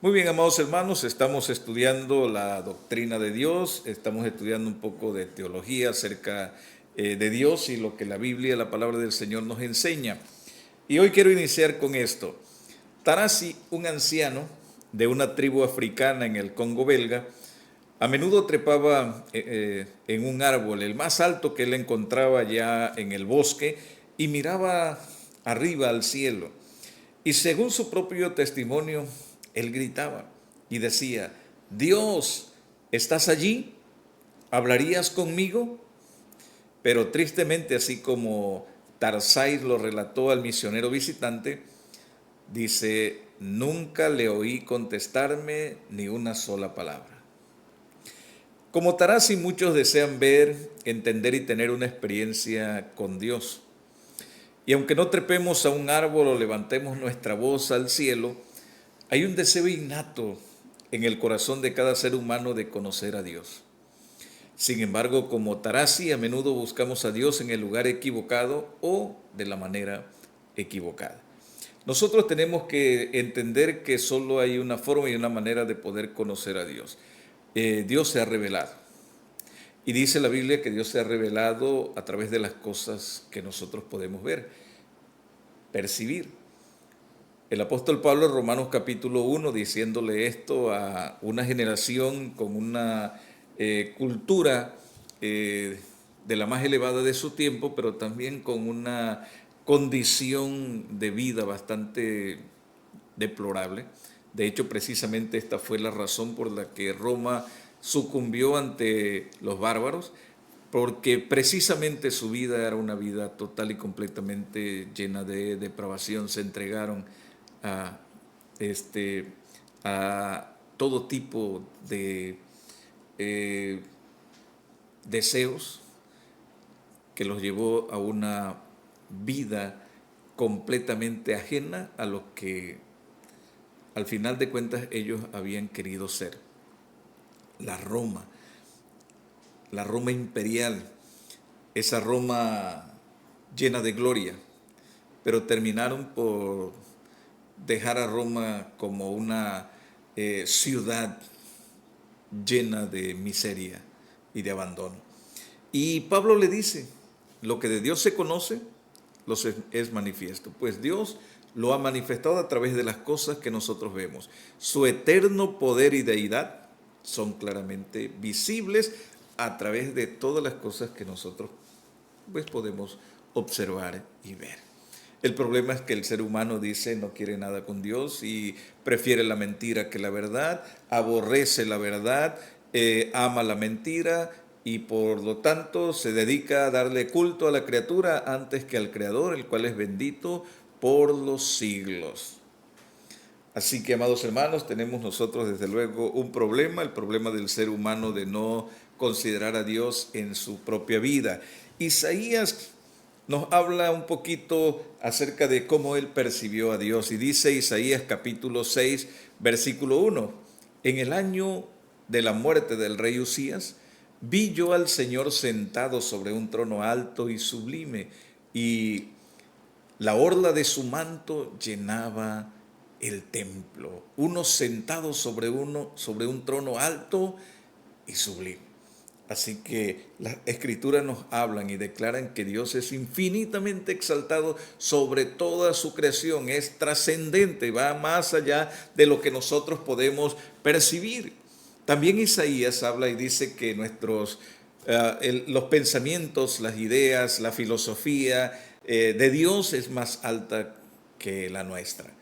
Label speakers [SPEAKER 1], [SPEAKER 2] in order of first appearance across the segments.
[SPEAKER 1] Muy bien, amados hermanos, estamos estudiando la doctrina de Dios, estamos estudiando un poco de teología acerca de Dios y lo que la Biblia, la palabra del Señor nos enseña. Y hoy quiero iniciar con esto. Tarasi, un anciano de una tribu africana en el Congo belga, a menudo trepaba en un árbol, el más alto que él encontraba ya en el bosque, y miraba arriba al cielo. Y según su propio testimonio, él gritaba y decía: Dios, ¿estás allí? ¿Hablarías conmigo? Pero tristemente, así como Tarsais lo relató al misionero visitante, dice: nunca le oí contestarme ni una sola palabra. Como Tarasi, muchos desean ver, entender y tener una experiencia con Dios. Y aunque no trepemos a un árbol o levantemos nuestra voz al cielo, hay un deseo innato en el corazón de cada ser humano de conocer a Dios. Sin embargo, como Tarasi, a menudo buscamos a Dios en el lugar equivocado o de la manera equivocada. Nosotros tenemos que entender que solo hay una forma y una manera de poder conocer a Dios. Dios se ha revelado. Y dice la Biblia que Dios se ha revelado a través de las cosas que nosotros podemos ver, percibir. El apóstol Pablo en Romanos capítulo 1, diciéndole esto a una generación con una cultura de la más elevada de su tiempo, pero también con una condición de vida bastante deplorable. De hecho, precisamente esta fue la razón por la que Roma sucumbió ante los bárbaros, porque precisamente su vida era una vida total y completamente llena de depravación. Se entregaron a, este, a todo tipo de eh, deseos que los llevó a una vida completamente ajena a lo que al final de cuentas ellos habían querido ser. La Roma, la Roma imperial, esa Roma llena de gloria, pero terminaron por dejar a Roma como una ciudad llena de miseria y de abandono. Y Pablo le dice: lo que de Dios se conoce, es manifiesto, pues Dios lo ha manifestado a través de las cosas que nosotros vemos. Su eterno poder y deidad son claramente visibles a través de todas las cosas que nosotros pues podemos observar y ver. El problema es que el ser humano dice no quiere nada con Dios y prefiere la mentira que la verdad, aborrece la verdad, ama la mentira y por lo tanto se dedica a darle culto a la criatura antes que al Creador, el cual es bendito por los siglos. Así que, amados hermanos, tenemos nosotros desde luego un problema, el problema del ser humano de no considerar a Dios en su propia vida. Isaías nos habla un poquito acerca de cómo él percibió a Dios y dice Isaías capítulo 6, versículo 1: en el año de la muerte del rey Usías, vi yo al Señor sentado sobre un trono alto y sublime, y la orla de su manto llenaba el templo. Uno sentado sobre un trono alto y sublime. Así que las escrituras nos hablan y declaran que Dios es infinitamente exaltado sobre toda su creación, es trascendente, va más allá de lo que nosotros podemos percibir. También Isaías habla y dice que los pensamientos, las ideas, la filosofía de Dios es más alta que la nuestra,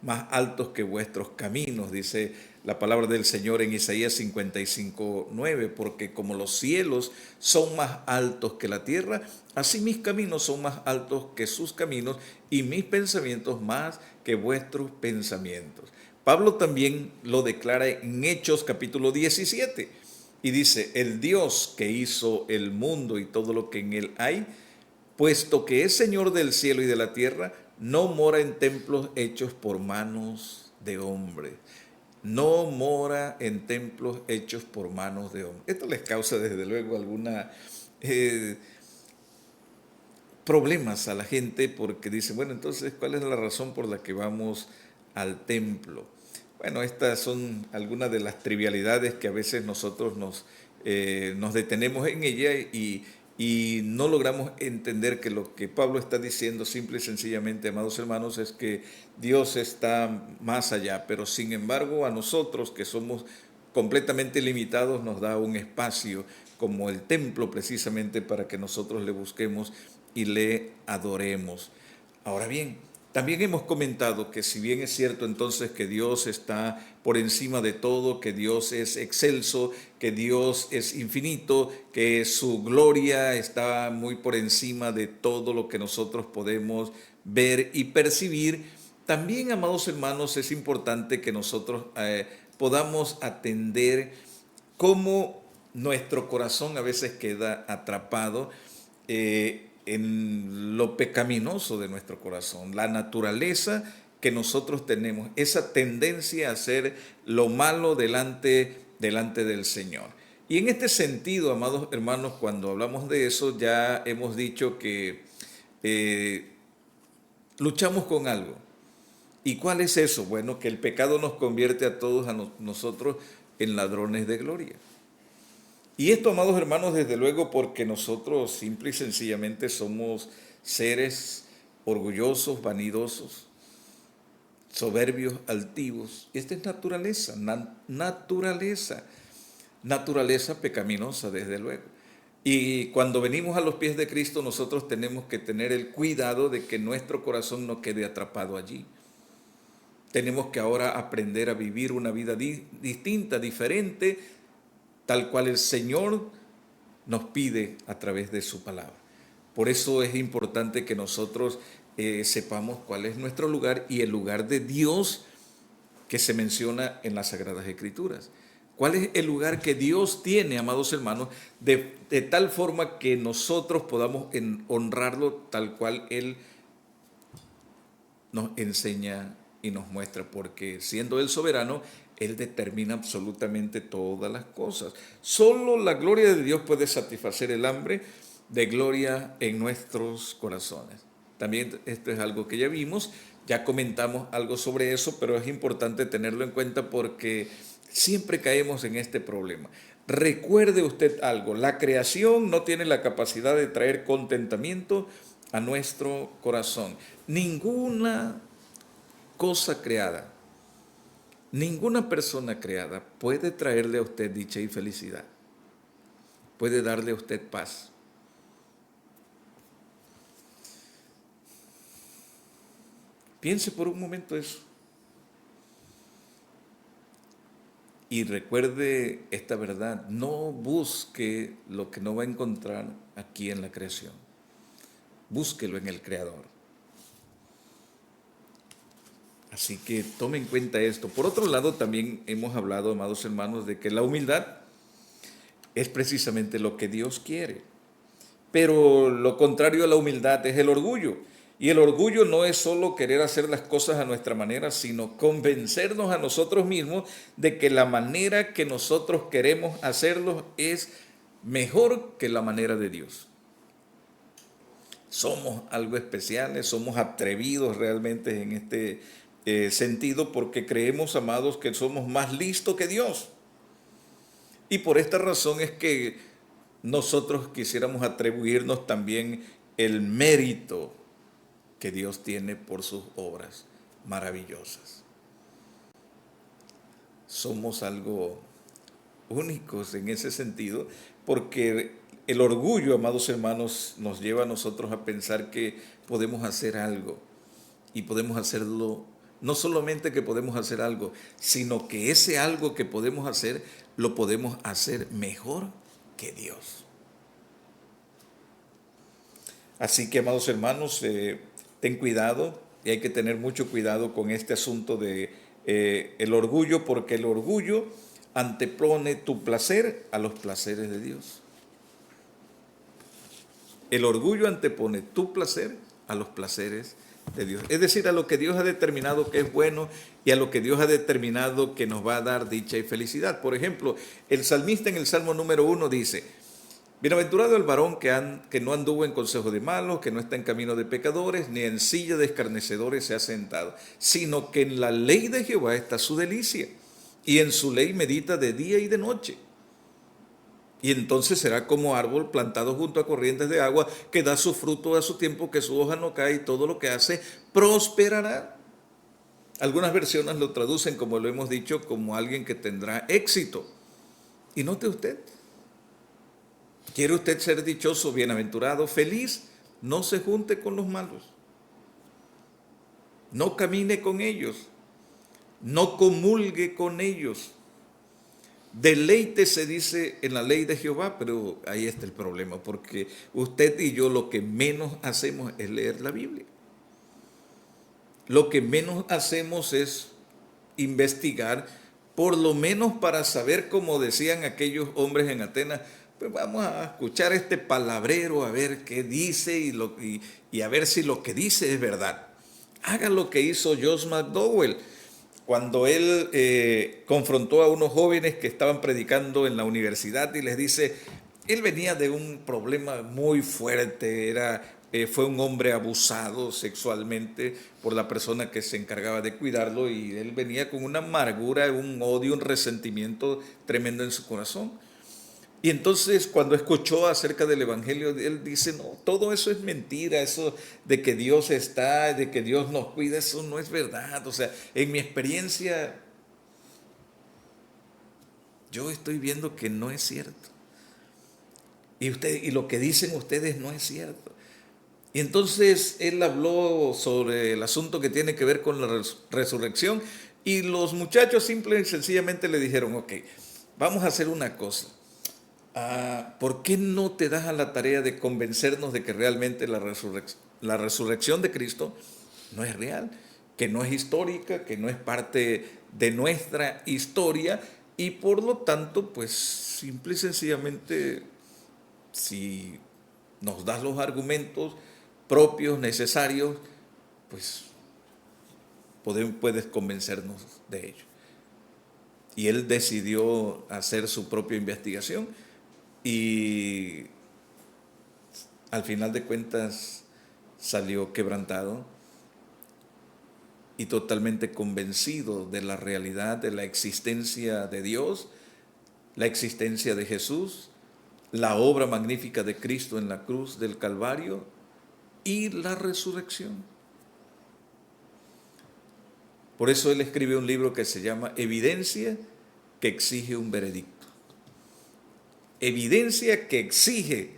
[SPEAKER 1] más altos que vuestros caminos, dice la palabra del Señor en Isaías 55:9, porque como los cielos son más altos que la tierra, así mis caminos son más altos que sus caminos y mis pensamientos más que vuestros pensamientos. Pablo también lo declara en Hechos capítulo 17 y dice: el Dios que hizo el mundo y todo lo que en él hay, puesto que es Señor del cielo y de la tierra, no mora en templos hechos por manos de hombres. No mora en templos hechos por manos de hombres. Esto les causa desde luego alguna problemas a la gente porque dicen, bueno, entonces, ¿cuál es la razón por la que vamos al templo? Bueno, estas son algunas de las trivialidades que a veces nosotros nos detenemos en ella y no logramos entender que lo que Pablo está diciendo simple y sencillamente, amados hermanos, es que Dios está más allá, pero sin embargo a nosotros que somos completamente limitados nos da un espacio como el templo precisamente para que nosotros le busquemos y le adoremos. Ahora bien, también hemos comentado que si bien es cierto entonces que Dios está por encima de todo, que Dios es excelso, que Dios es infinito, que su gloria está muy por encima de todo lo que nosotros podemos ver y percibir, también, amados hermanos, es importante que nosotros podamos atender cómo nuestro corazón a veces queda atrapado en lo pecaminoso de nuestro corazón, la naturaleza que nosotros tenemos, esa tendencia a hacer lo malo delante del Señor. Y en este sentido, amados hermanos, cuando hablamos de eso, ya hemos dicho que luchamos con algo. ¿Y cuál es eso? Bueno, que el pecado nos convierte a todos nosotros en ladrones de gloria. Y esto, amados hermanos, desde luego porque nosotros simple y sencillamente somos seres orgullosos, vanidosos, soberbios, altivos. Esta es naturaleza, naturaleza pecaminosa, desde luego. Y cuando venimos a los pies de Cristo, nosotros tenemos que tener el cuidado de que nuestro corazón no quede atrapado allí. Tenemos que ahora aprender a vivir una vida distinta, diferente, tal cual el Señor nos pide a través de su palabra. Por eso es importante que nosotros sepamos cuál es nuestro lugar y el lugar de Dios que se menciona en las Sagradas Escrituras. ¿Cuál es el lugar que Dios tiene, amados hermanos, de tal forma que nosotros podamos honrarlo tal cual Él nos enseña y nos muestra? Porque siendo Él soberano, Él determina absolutamente todas las cosas. Solo la gloria de Dios puede satisfacer el hambre de gloria en nuestros corazones. También esto es algo que ya vimos, ya comentamos algo sobre eso, pero es importante tenerlo en cuenta porque siempre caemos en este problema. Recuerde usted algo, la creación no tiene la capacidad de traer contentamiento a nuestro corazón. Ninguna cosa creada, ninguna persona creada puede traerle a usted dicha y felicidad, puede darle a usted paz. Piense por un momento eso. Y recuerde esta verdad, no busque lo que no va a encontrar aquí en la creación, búsquelo en el Creador. Así que tome en cuenta esto. Por otro lado, también hemos hablado, amados hermanos, de que la humildad es precisamente lo que Dios quiere. Pero lo contrario a la humildad es el orgullo. Y el orgullo no es solo querer hacer las cosas a nuestra manera, sino convencernos a nosotros mismos de que la manera que nosotros queremos hacerlo es mejor que la manera de Dios. Somos algo especiales, somos atrevidos realmente en este sentido porque creemos, amados, que somos más listos que Dios. Y por esta razón es que nosotros quisiéramos atribuirnos también el mérito que Dios tiene por sus obras maravillosas. Somos algo únicos en ese sentido, porque el orgullo, amados hermanos, nos lleva a nosotros a pensar que podemos hacer algo y podemos hacerlo, no solamente que podemos hacer algo, sino que ese algo que podemos hacer, lo podemos hacer mejor que Dios. Así que, amados hermanos, ten cuidado y hay que tener mucho cuidado con este asunto de el orgullo, porque el orgullo antepone tu placer a los placeres de Dios. El orgullo antepone tu placer a los placeres de Dios. Es decir, a lo que Dios ha determinado que es bueno y a lo que Dios ha determinado que nos va a dar dicha y felicidad. Por ejemplo, el salmista en el Salmo número 1 dice, Bienaventurado el varón que no anduvo en consejo de malos, que no está en camino de pecadores, ni en silla de escarnecedores se ha sentado, sino que en la ley de Jehová está su delicia, y en su ley medita de día y de noche. Y entonces será como árbol plantado junto a corrientes de agua, que da su fruto a su tiempo, que su hoja no cae, y todo lo que hace prosperará. Algunas versiones lo traducen, como lo hemos dicho, como alguien que tendrá éxito. Y note usted, ¿quiere usted ser dichoso, bienaventurado, feliz? No se junte con los malos, no camine con ellos, no comulgue con ellos. Deleite se dice en la ley de Jehová, pero ahí está el problema, porque usted y yo lo que menos hacemos es leer la Biblia. Lo que menos hacemos es investigar, por lo menos para saber, como decían aquellos hombres en Atenas, pues vamos a escuchar este palabrero a ver qué dice y a ver si lo que dice es verdad. Haga lo que hizo Josh McDowell cuando él confrontó a unos jóvenes que estaban predicando en la universidad y les dice, él venía de un problema muy fuerte, fue un hombre abusado sexualmente por la persona que se encargaba de cuidarlo y él venía con una amargura, un odio, un resentimiento tremendo en su corazón. Y entonces cuando escuchó acerca del Evangelio, él dice, no, todo eso es mentira, eso de que Dios está, de que Dios nos cuida, eso no es verdad. O sea, en mi experiencia, yo estoy viendo que no es cierto. Y lo que dicen ustedes no es cierto. Y entonces él habló sobre el asunto que tiene que ver con la resurrección y los muchachos simple y sencillamente le dijeron, ok, vamos a hacer una cosa. ¿Por qué no te das a la tarea de convencernos de que realmente la resurrección de Cristo no es real, que no es histórica, que no es parte de nuestra historia y por lo tanto, pues simple y sencillamente, si nos das los argumentos propios, necesarios, pues puedes convencernos de ello? Y él decidió hacer su propia investigación y al final de cuentas salió quebrantado y totalmente convencido de la realidad de la existencia de Dios, la existencia de Jesús, la obra magnífica de Cristo en la cruz del Calvario y la resurrección. Por eso él escribe un libro que se llama Evidencia que exige un veredicto. Evidencia que exige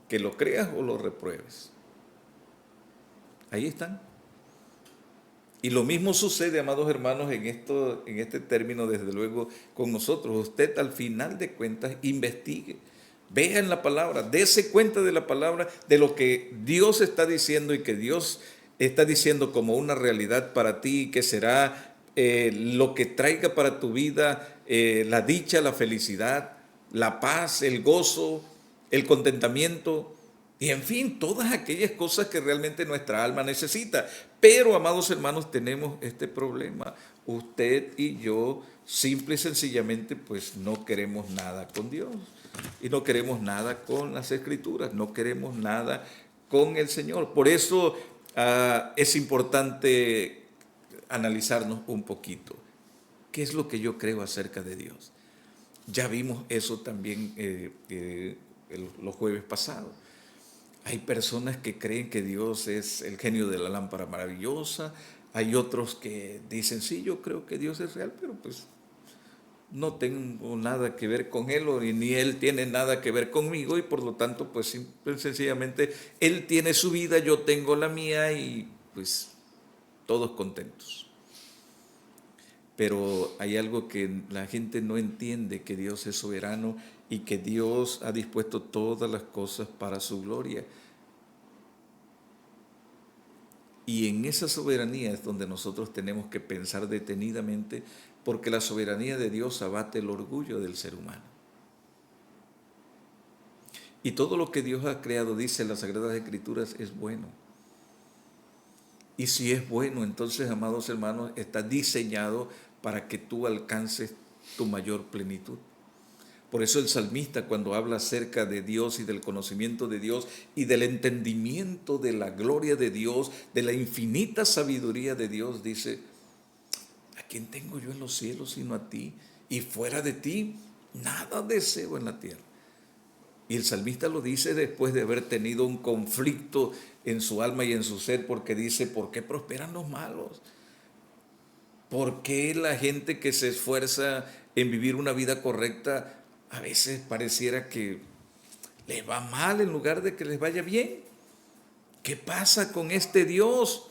[SPEAKER 1] que lo creas o lo repruebes. Ahí están. Y lo mismo sucede, amados hermanos, en este término, desde luego, con nosotros. Usted al final de cuentas investigue, vea en la palabra, dése cuenta de la palabra, de lo que Dios está diciendo y que Dios está diciendo como una realidad para ti, que será lo que traiga para tu vida la dicha, la felicidad, la paz, el gozo, el contentamiento. Y en fin, todas aquellas cosas que realmente nuestra alma necesita. Pero, amados hermanos, tenemos este problema. Usted y yo, simple y sencillamente, pues no queremos nada con Dios. Y no queremos nada con las Escrituras. No queremos nada con el Señor. Por eso es importante analizarnos un poquito. ¿Qué es lo que yo creo acerca de Dios? Ya vimos eso también los jueves pasados. Hay personas que creen que Dios es el genio de la lámpara maravillosa. Hay otros que dicen, sí, yo creo que Dios es real, pero pues no tengo nada que ver con Él, ni Él tiene nada que ver conmigo, y por lo tanto, pues simple, sencillamente, Él tiene su vida, yo tengo la mía, y pues todos contentos. Pero hay algo que la gente no entiende, que Dios es soberano y que Dios ha dispuesto todas las cosas para su gloria. Y en esa soberanía es donde nosotros tenemos que pensar detenidamente, porque la soberanía de Dios abate el orgullo del ser humano. Y todo lo que Dios ha creado, dice en las Sagradas Escrituras, es bueno. Y si es bueno, entonces, amados hermanos, está diseñado para que tú alcances tu mayor plenitud. Por eso el salmista, cuando habla acerca de Dios y del conocimiento de Dios y del entendimiento de la gloria de Dios, de la infinita sabiduría de Dios, dice: ¿a quién tengo yo en los cielos sino a ti? Y fuera de ti nada deseo en la tierra. Y el salmista lo dice después de haber tenido un conflicto en su alma y en su ser, porque dice: ¿por qué prosperan los malos? ¿Por qué la gente que se esfuerza en vivir una vida correcta a veces pareciera que les va mal en lugar de que les vaya bien? ¿Qué pasa con este Dios?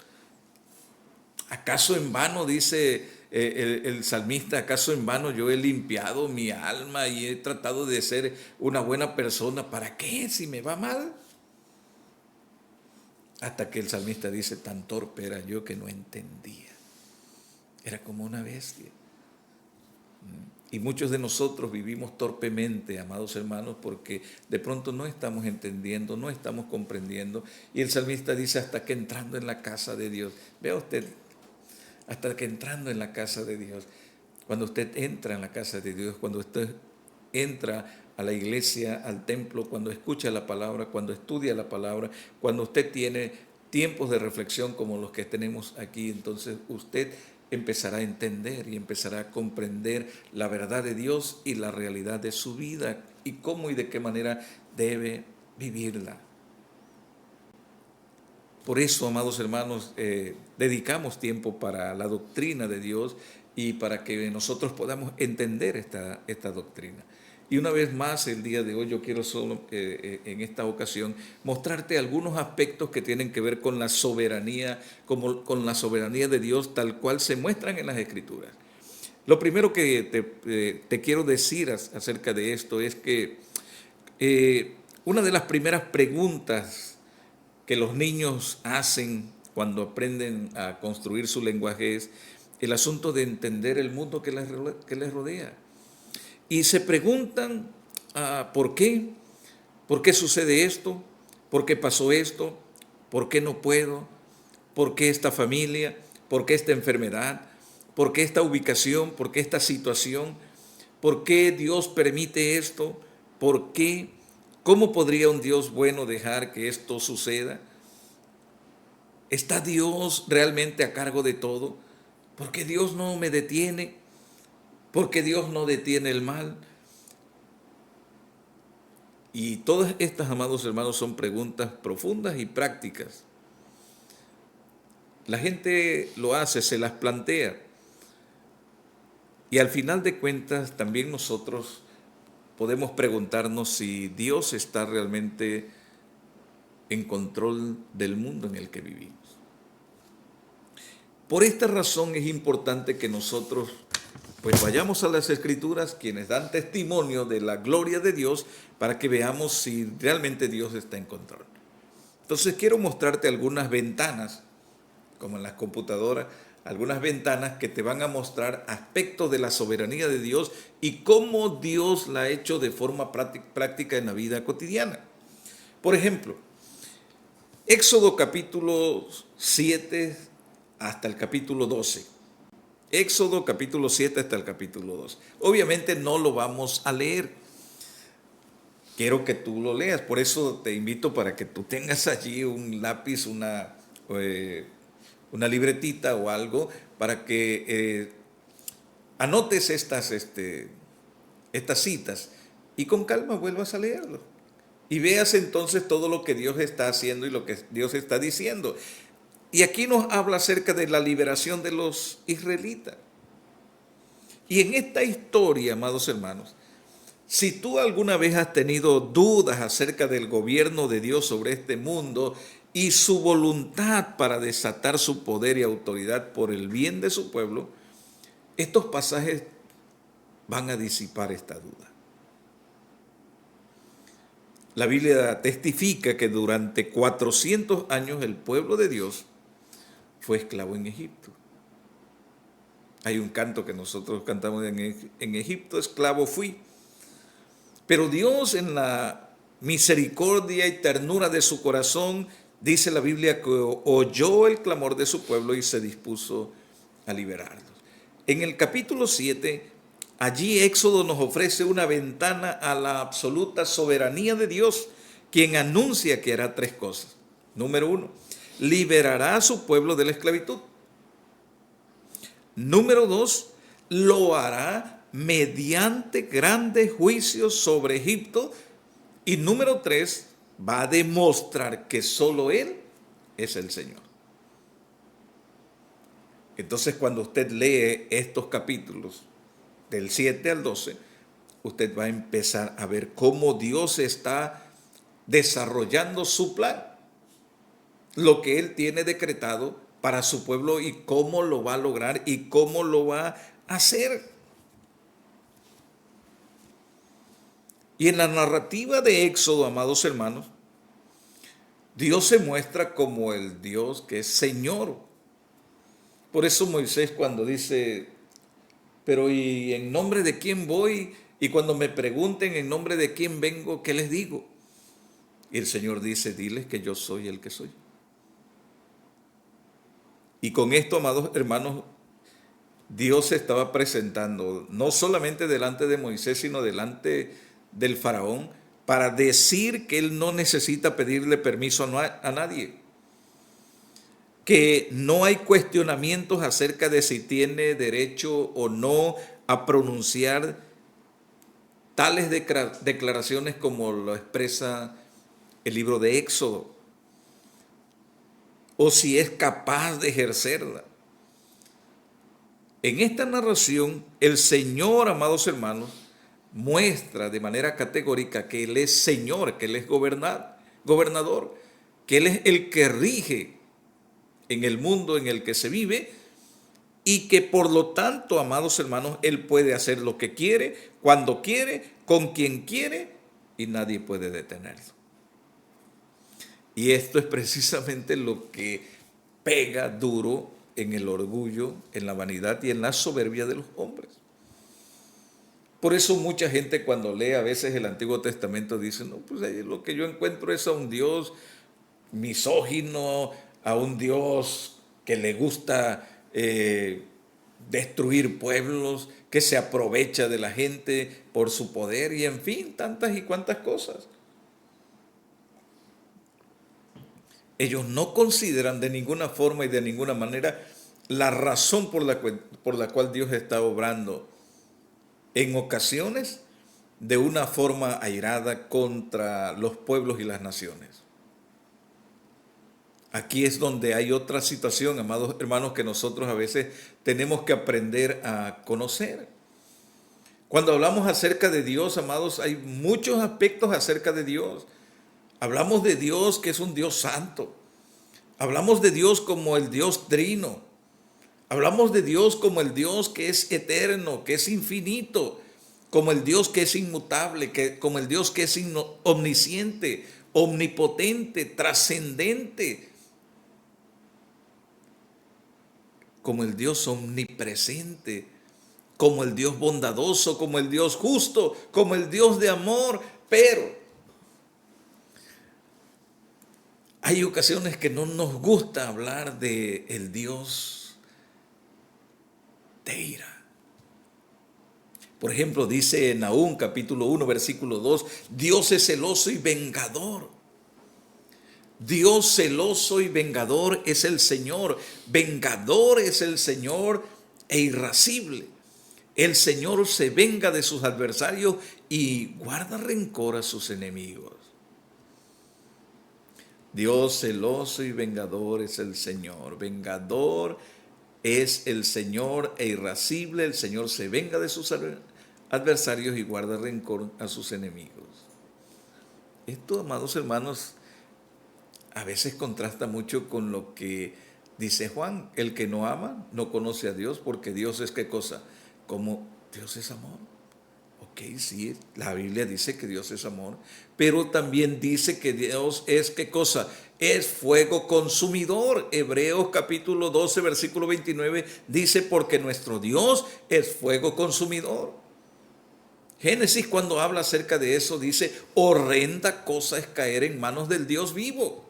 [SPEAKER 1] ¿Acaso en vano, dice el salmista, acaso en vano yo he limpiado mi alma y he tratado de ser una buena persona? ¿Para qué si me va mal? Hasta que el salmista dice: tan torpe era yo que no entendía. Era como una bestia. Y muchos de nosotros vivimos torpemente, amados hermanos, porque de pronto no estamos entendiendo, no estamos comprendiendo. Y el salmista dice: hasta que entrando en la casa de Dios. Vea usted, hasta que entrando en la casa de Dios. Cuando usted entra en la casa de Dios, cuando usted entra a la iglesia, al templo, cuando escucha la palabra, cuando estudia la palabra, cuando usted tiene tiempos de reflexión como los que tenemos aquí, entonces usted empezará a entender y empezará a comprender la verdad de Dios y la realidad de su vida y cómo y de qué manera debe vivirla. Por eso, amados hermanos, dedicamos tiempo para la doctrina de Dios y para que nosotros podamos entender esta doctrina. Y una vez más, el día de hoy yo quiero solo en esta ocasión mostrarte algunos aspectos que tienen que ver con la soberanía, con la soberanía de Dios tal cual se muestran en las Escrituras. Lo primero que te quiero decir acerca de esto es que una de las primeras preguntas que los niños hacen cuando aprenden a construir su lenguaje es el asunto de entender el mundo que les rodea. Y se preguntan ¿por qué? ¿Por qué sucede esto? ¿Por qué pasó esto? ¿Por qué no puedo? ¿Por qué esta familia? ¿Por qué esta enfermedad? ¿Por qué esta ubicación? ¿Por qué esta situación? ¿Por qué Dios permite esto? ¿Por qué? ¿Cómo podría un Dios bueno dejar que esto suceda? ¿Está Dios realmente a cargo de todo? ¿Por qué Dios no me detiene? ¿Por qué Dios no detiene el mal? Y todas estas, amados hermanos, son preguntas profundas y prácticas. La gente lo hace, se las plantea. Y al final de cuentas, también nosotros podemos preguntarnos si Dios está realmente en control del mundo en el que vivimos. Por esta razón es importante que nosotros pues vayamos a las Escrituras, quienes dan testimonio de la gloria de Dios, para que veamos si realmente Dios está en control. Entonces quiero mostrarte algunas ventanas, como en las computadoras, algunas ventanas que te van a mostrar aspectos de la soberanía de Dios y cómo Dios la ha hecho de forma práctica en la vida cotidiana. Por ejemplo, Éxodo capítulo 7 hasta el capítulo 12. Éxodo capítulo 7 hasta el capítulo 2. Obviamente no lo vamos a leer. Quiero que tú lo leas. Por eso te invito para que tú tengas allí un lápiz, una libretita o algo, para que anotes estas citas y con calma vuelvas a leerlo. Y veas entonces todo lo que Dios está haciendo y lo que Dios está diciendo. Y aquí nos habla acerca de la liberación de los israelitas. Y en esta historia, amados hermanos, si tú alguna vez has tenido dudas acerca del gobierno de Dios sobre este mundo y su voluntad para desatar su poder y autoridad por el bien de su pueblo, estos pasajes van a disipar esta duda. La Biblia testifica que durante 400 años el pueblo de Dios fue esclavo en Egipto. Hay un canto que nosotros cantamos en Egipto, esclavo fui. Pero Dios, en la misericordia y ternura de su corazón, dice la Biblia que oyó el clamor de su pueblo y se dispuso a liberarlos. En el capítulo 7 Allí Éxodo nos ofrece una ventana a la absoluta soberanía de Dios, quien anuncia que hará tres cosas. Número uno, liberará a su pueblo de la esclavitud. Número dos, lo hará mediante grandes juicios sobre Egipto. Y número tres, va a demostrar que solo Él es el Señor. Entonces, cuando usted lee estos capítulos, del 7 al 12, usted va a empezar a ver cómo Dios está desarrollando su plan, lo que Él tiene decretado para su pueblo y cómo lo va a lograr y cómo lo va a hacer. Y en la narrativa de Éxodo, amados hermanos, Dios se muestra como el Dios que es Señor. Por eso Moisés cuando dice, pero ¿y en nombre de quién voy? Y cuando me pregunten en nombre de quién vengo, ¿qué les digo? Y el Señor dice, diles que yo soy el que soy. Y con esto, amados hermanos, Dios se estaba presentando no solamente delante de Moisés, sino delante del faraón, para decir que él no necesita pedirle permiso a nadie, que no hay cuestionamientos acerca de si tiene derecho o no a pronunciar tales declaraciones como lo expresa el libro de Éxodo, o si es capaz de ejercerla. En esta narración, el Señor, amados hermanos, muestra de manera categórica que Él es Señor, que Él es gobernador, que Él es el que rige en el mundo en el que se vive y que por lo tanto, amados hermanos, Él puede hacer lo que quiere, cuando quiere, con quien quiere y nadie puede detenerlo. Y esto es precisamente lo que pega duro en el orgullo, en la vanidad y en la soberbia de los hombres. Por eso mucha gente cuando lee a veces el Antiguo Testamento dice, no, pues lo que yo encuentro es a un Dios misógino, a un Dios que le gusta destruir pueblos, que se aprovecha de la gente por su poder y en fin, tantas y cuantas cosas. Ellos no consideran de ninguna forma y de ninguna manera la razón por la cual Dios está obrando en ocasiones de una forma airada contra los pueblos y las naciones. Aquí es donde hay otra situación, amados hermanos, que nosotros a veces tenemos que aprender a conocer. Cuando hablamos acerca de Dios, amados, hay muchos aspectos acerca de Dios. Hablamos de Dios que es un Dios santo. Hablamos de Dios como el Dios trino. Hablamos de Dios como el Dios que es eterno, que es infinito, como el Dios que es inmutable, como el Dios que es omnisciente, omnipotente, trascendente, como el Dios omnipresente, como el Dios bondadoso, como el Dios justo, como el Dios de amor, pero hay ocasiones que no nos gusta hablar de el Dios de ira. Por ejemplo, dice en Nahum capítulo 1, versículo 2, Dios es celoso y vengador. Dios celoso y vengador es el Señor. Vengador es el Señor e irascible. El Señor se venga de sus adversarios y guarda rencor a sus enemigos. Dios celoso y vengador es el Señor. Vengador es el Señor e irascible. El Señor se venga de sus adversarios y guarda rencor a sus enemigos. Esto, amados hermanos, a veces contrasta mucho con lo que dice Juan. El que no ama no conoce a Dios, porque Dios es ¿qué cosa? Como Dios es amor. Ok, sí, la Biblia dice que Dios es amor, pero también dice que Dios es ¿qué cosa? Es fuego consumidor. Hebreos capítulo 12, versículo 29 dice, porque nuestro Dios es fuego consumidor. Génesis, cuando habla acerca de eso, dice, horrenda cosa es caer en manos del Dios vivo.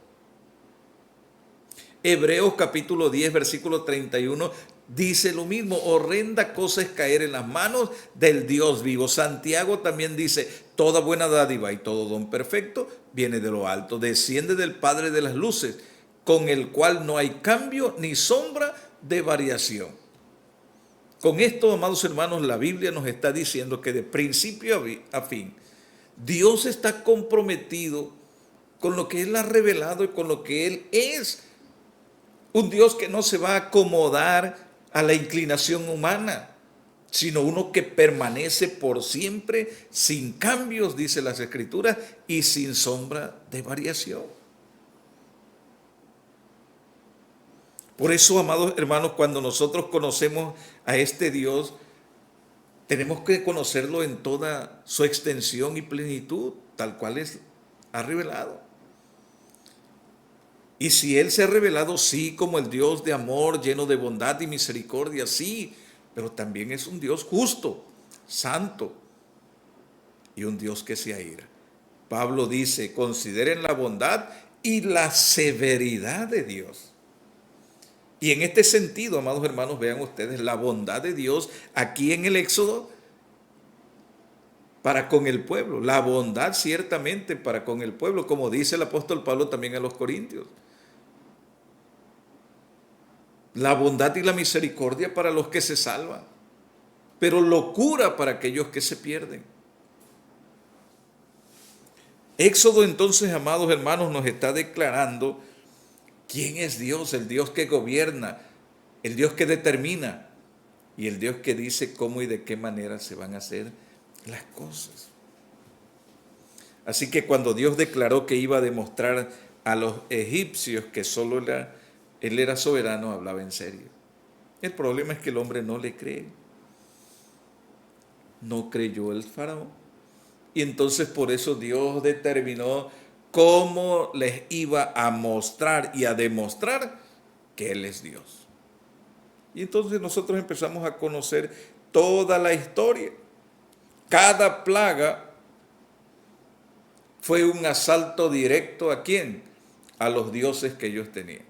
[SPEAKER 1] Hebreos capítulo 10, versículo 31, dice lo mismo. Horrenda cosa es caer en las manos del Dios vivo. Santiago también dice, toda buena dádiva y todo don perfecto viene de lo alto, desciende del Padre de las luces, con el cual no hay cambio ni sombra de variación. Con esto, amados hermanos, la Biblia nos está diciendo que de principio a fin, Dios está comprometido con lo que Él ha revelado y con lo que Él es. Un Dios que no se va a acomodar a la inclinación humana, sino uno que permanece por siempre sin cambios, dice las Escrituras, y sin sombra de variación. Por eso, amados hermanos, cuando nosotros conocemos a este Dios, tenemos que conocerlo en toda su extensión y plenitud, tal cual ha revelado. Y si Él se ha revelado, sí, como el Dios de amor, lleno de bondad y misericordia, sí, pero también es un Dios justo, santo y un Dios que se aira. Pablo dice, consideren la bondad y la severidad de Dios. Y en este sentido, amados hermanos, vean ustedes la bondad de Dios aquí en el Éxodo para con el pueblo. La bondad ciertamente para con el pueblo, como dice el apóstol Pablo también a los Corintios. La bondad y la misericordia para los que se salvan, pero locura para aquellos que se pierden. Éxodo entonces, amados hermanos, nos está declarando quién es Dios, el Dios que gobierna, el Dios que determina y el Dios que dice cómo y de qué manera se van a hacer las cosas. Así que cuando Dios declaró que iba a demostrar a los egipcios que solo Él era soberano, hablaba en serio. El problema es que el hombre no le cree. No creyó el faraón. Y entonces por eso Dios determinó cómo les iba a mostrar y a demostrar que Él es Dios. Y entonces nosotros empezamos a conocer toda la historia. Cada plaga fue un asalto directo ¿a quién? A los dioses que ellos tenían.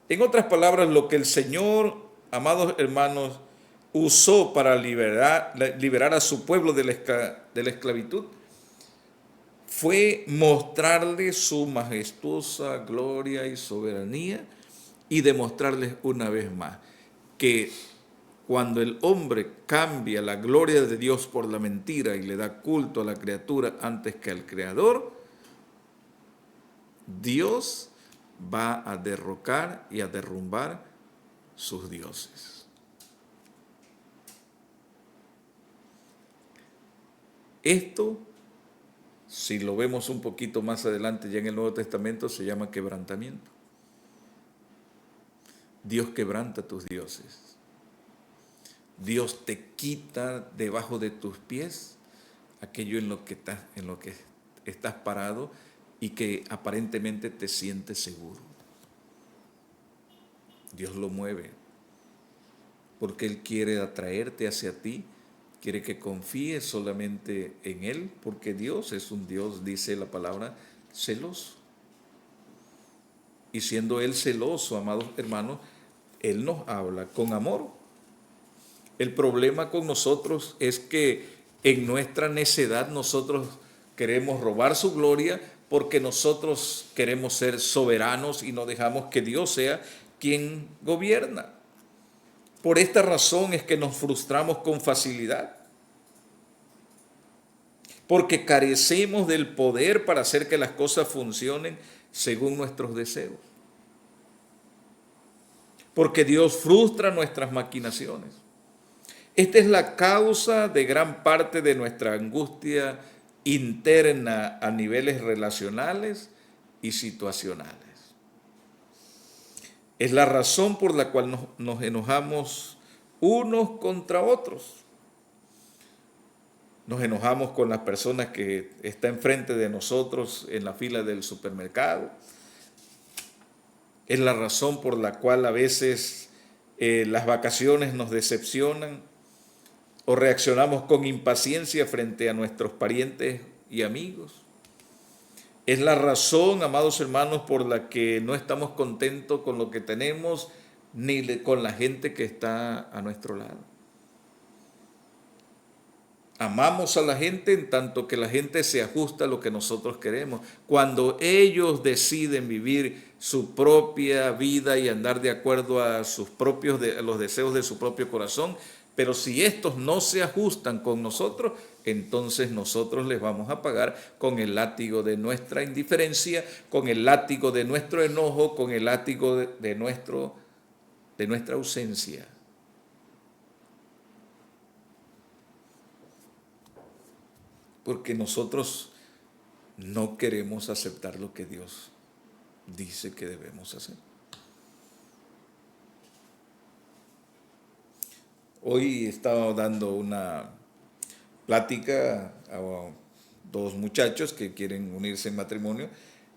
[SPEAKER 1] En otras palabras, lo que el Señor, amados hermanos, usó para liberar a su pueblo de la esclavitud fue mostrarles su majestuosa gloria y soberanía y demostrarles una vez más que cuando el hombre cambia la gloria de Dios por la mentira y le da culto a la criatura antes que al Creador, Dios va a derrocar y a derrumbar sus dioses. Esto, si lo vemos un poquito más adelante ya en el Nuevo Testamento, se llama quebrantamiento. Dios quebranta tus dioses. Dios te quita debajo de tus pies aquello en lo que estás parado y que aparentemente te sientes seguro. Dios lo mueve porque Él quiere atraerte hacia ti, quiere que confíes solamente en Él, porque Dios es un Dios, dice la palabra, celoso. Y siendo Él celoso, amados hermanos, Él nos habla con amor. El problema con nosotros es que en nuestra necedad nosotros queremos robar su gloria porque nosotros queremos ser soberanos y no dejamos que Dios sea quien gobierna. Por esta razón es que nos frustramos con facilidad, porque carecemos del poder para hacer que las cosas funcionen según nuestros deseos. Porque Dios frustra nuestras maquinaciones. Esta es la causa de gran parte de nuestra angustia interna a niveles relacionales y situacionales. Es la razón por la cual nos enojamos unos contra otros. Nos enojamos con las personas que están enfrente de nosotros en la fila del supermercado. Es la razón por la cual a veces las vacaciones nos decepcionan o reaccionamos con impaciencia frente a nuestros parientes y amigos. Es la razón, amados hermanos, por la que no estamos contentos con lo que tenemos, con la gente que está a nuestro lado. Amamos a la gente en tanto que la gente se ajusta a lo que nosotros queremos. Cuando ellos deciden vivir su propia vida y andar de acuerdo a a los deseos de su propio corazón, pero si estos no se ajustan con nosotros, entonces nosotros les vamos a pagar con el látigo de nuestra indiferencia, con el látigo de nuestro enojo, con el látigo de nuestra ausencia. Porque nosotros no queremos aceptar lo que Dios dice que debemos hacer. Hoy estaba dando una plática a dos muchachos que quieren unirse en matrimonio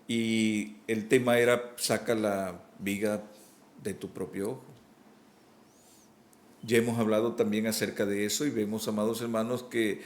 [SPEAKER 1] y el tema era: saca la viga de tu propio ojo. Ya hemos hablado también acerca de eso y vemos, amados hermanos, que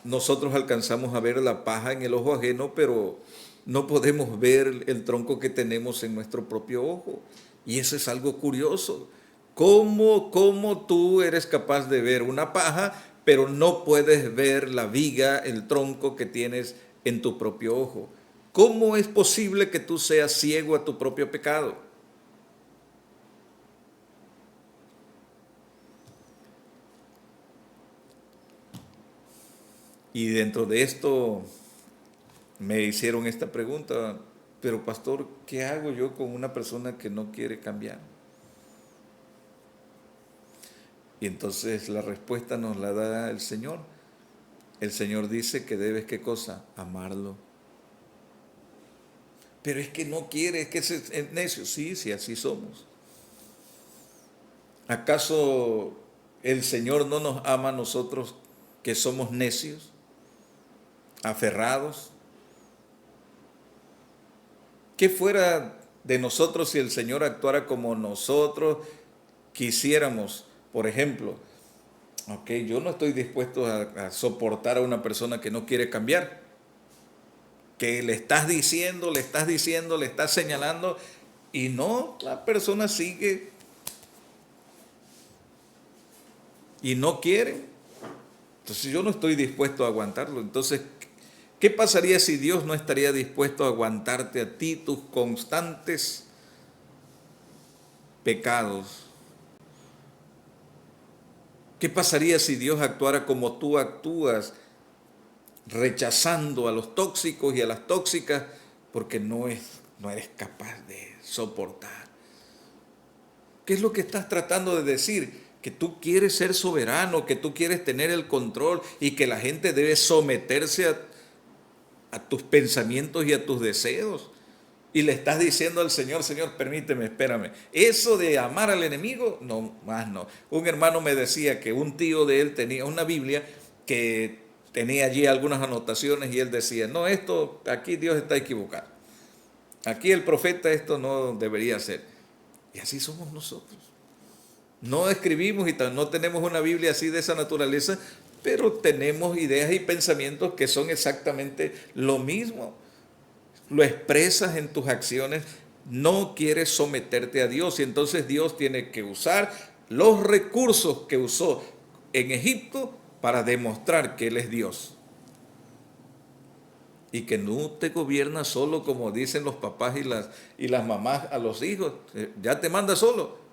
[SPEAKER 1] nosotros alcanzamos a ver la paja en el ojo ajeno, pero no podemos ver el tronco que tenemos en nuestro propio ojo. Y eso es algo curioso. ¿Cómo tú eres capaz de ver una paja, pero no puedes ver la viga, el tronco que tienes en tu propio ojo? ¿Cómo es posible que tú seas ciego a tu propio pecado? Y dentro de esto me hicieron esta pregunta: pero pastor, ¿qué hago yo con una persona que no quiere cambiar? Y entonces la respuesta nos la da el Señor. El Señor dice que debes, ¿qué cosa? Amarlo. Pero es que no quiere, es que es necio. Sí, sí, así somos. ¿Acaso el Señor no nos ama a nosotros que somos necios, aferrados? ¿Qué fuera de nosotros si el Señor actuara como nosotros quisiéramos? Por ejemplo, ok, yo no estoy dispuesto a soportar a una persona que no quiere cambiar, que le estás diciendo, le estás señalando y no, la persona sigue y no quiere. Entonces yo no estoy dispuesto a aguantarlo. Entonces, ¿qué pasaría si Dios no estaría dispuesto a aguantarte a ti tus constantes pecados? ¿Qué pasaría si Dios actuara como tú actúas, rechazando a los tóxicos y a las tóxicas porque no eres capaz de soportar? ¿Qué es lo que estás tratando de decir? Que tú quieres ser soberano, que tú quieres tener el control y que la gente debe someterse a tus pensamientos y a tus deseos. Y le estás diciendo al Señor: Señor, permíteme, espérame. Eso de amar al enemigo, no, más no. Un hermano me decía que un tío de él tenía una Biblia que tenía allí algunas anotaciones y él decía: no, esto, aquí Dios está equivocado. Aquí el profeta esto no debería hacer. Y así somos nosotros. No escribimos y no tenemos una Biblia así de esa naturaleza, pero tenemos ideas y pensamientos que son exactamente lo mismo. Lo expresas en tus acciones, no quieres someterte a Dios y entonces Dios tiene que usar los recursos que usó en Egipto para demostrar que Él es Dios y que no te gobierna solo como dicen los papás y las mamás a los hijos. Ya te manda solo.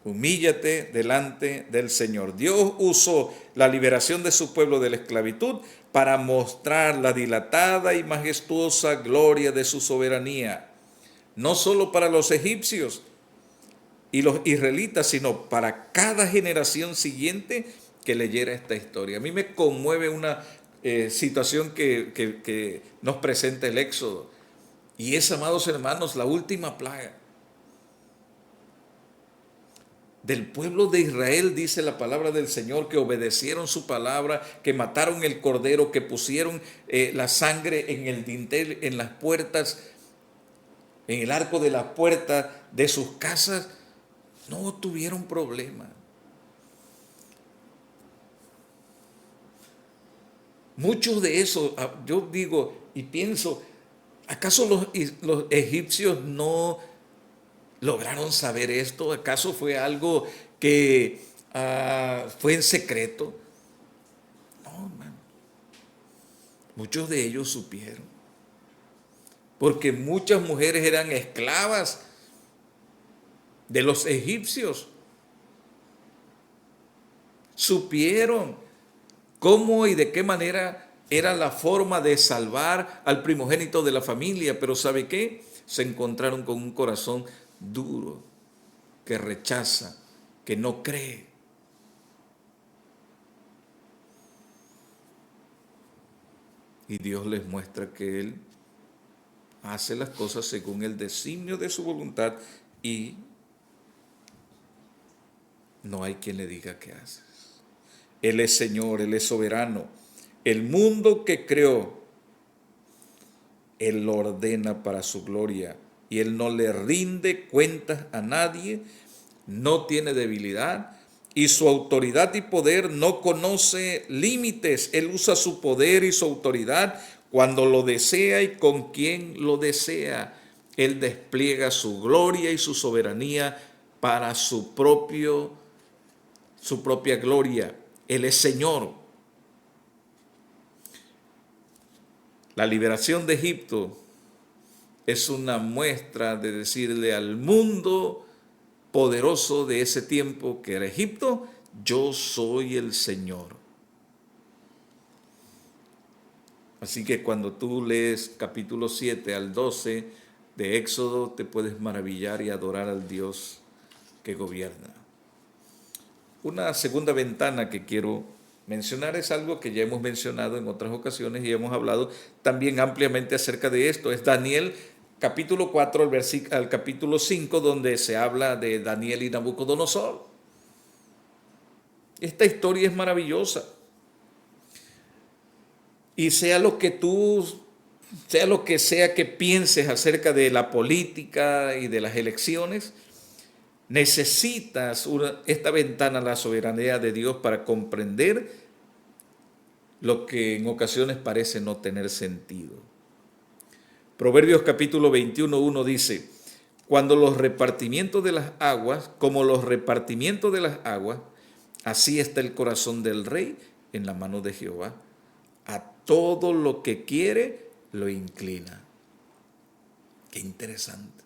[SPEAKER 1] Humíllate delante del Señor. Dios usó la liberación de su pueblo de la esclavitud para mostrar la dilatada y majestuosa gloria de su soberanía, no solo para los egipcios y los israelitas, sino para cada generación siguiente que leyera esta historia. A mí me conmueve una situación que nos presenta el Éxodo, y es, amados hermanos, la última plaga del pueblo de Israel. Dice la palabra del Señor que obedecieron su palabra, que mataron el cordero, que pusieron la sangre en el dintel, en las puertas, en el arco de la puerta de sus casas. No tuvieron problema. Muchos de esos, yo digo y pienso, ¿acaso los egipcios no lograron saber esto? ¿Acaso fue algo que fue en secreto? No, hermano. Muchos de ellos supieron, porque muchas mujeres eran esclavas de los egipcios. Supieron cómo y de qué manera era la forma de salvar al primogénito de la familia, pero ¿sabe qué? Se encontraron con un corazón duro, que rechaza, que no cree. Y Dios les muestra que Él hace las cosas según el designio de su voluntad y no hay quien le diga qué hace. Él es Señor, Él es soberano. El mundo que creó, Él lo ordena para su gloria y Él no le rinde cuentas a nadie, no tiene debilidad y su autoridad y poder no conoce límites. Él usa su poder y su autoridad cuando lo desea y con quien lo desea. Él despliega su gloria y su soberanía para su propia gloria. Él es Señor. La liberación de Egipto es una muestra de decirle al mundo poderoso de ese tiempo que era Egipto, yo soy el Señor. Así que cuando tú lees capítulo 7 al 12 de Éxodo, te puedes maravillar y adorar al Dios que gobierna. Una segunda ventana que quiero mencionar es algo que ya hemos mencionado en otras ocasiones y hemos hablado también ampliamente acerca de esto. Es Daniel capítulo 4 al capítulo 5, donde se habla de Daniel y Nabucodonosor. Esta historia es maravillosa. Y sea lo que sea que pienses acerca de la política y de las elecciones, necesitas esta ventana a la soberanía de Dios para comprender lo que en ocasiones parece no tener sentido. Proverbios capítulo 21:1 dice, cuando los repartimientos de las aguas, como los repartimientos de las aguas, así está el corazón del rey en la mano de Jehová. A todo lo que quiere lo inclina. Qué interesante.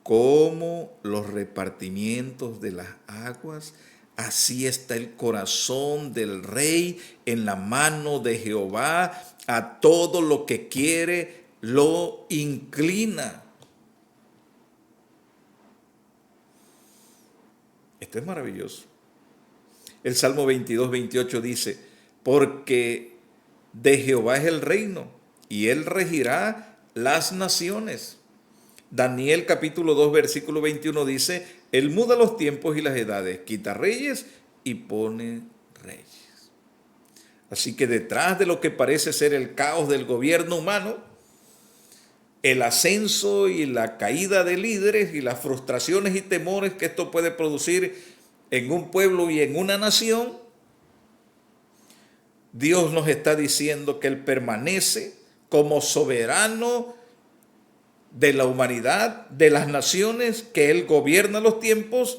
[SPEAKER 1] Como los repartimientos de las aguas, así está el corazón del rey en la mano de Jehová. A todo lo que quiere lo inclina. Esto es maravilloso. El Salmo 22:28 dice, porque de Jehová es el reino y él regirá las naciones. Daniel capítulo 2 versículo 21 dice, él muda los tiempos y las edades, quita reyes y pone reyes. Así que detrás de lo que parece ser el caos del gobierno humano, el ascenso y la caída de líderes y las frustraciones y temores que esto puede producir en un pueblo y en una nación, Dios nos está diciendo que Él permanece como soberano de la humanidad, de las naciones, que Él gobierna los tiempos